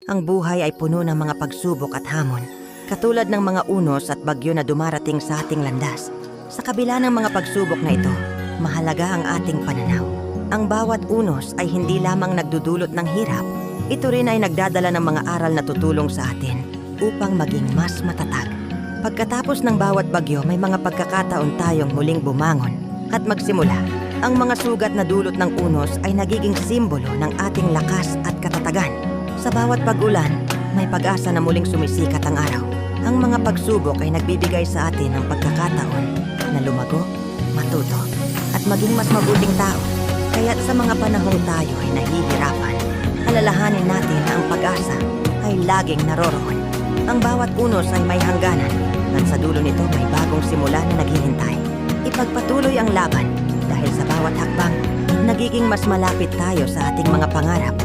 Ang buhay ay puno ng mga pagsubok at hamon, katulad ng mga unos at bagyo na dumarating sa ating landas. Sa kabila ng mga pagsubok na ito, mahalaga ang ating pananaw. Ang bawat unos ay hindi lamang nagdudulot ng hirap, ito rin ay nagdadala ng mga aral na tutulong sa atin upang maging mas matatag. Pagkatapos ng bawat bagyo, may mga pagkakataon tayong muling bumangon at magsimula. Ang mga sugat na dulot ng unos ay nagiging simbolo ng ating lakas at katatagan. Sa bawat pag-ulan, may pag-asa na muling sumisikat ang araw. Ang mga pagsubok ay nagbibigay sa atin ng pagkakataon na lumago, matuto, at maging mas mabuting tao. Kaya't sa mga panahong tayo ay nahihirapan, alalahanin natin na ang pag-asa ay laging naroroon. Ang bawat unos ay may hangganan at sa dulo nito may bagong simula na naghihintay. Ipagpatuloy ang laban dahil sa bawat hakbang, nagiging mas malapit tayo sa ating mga pangarap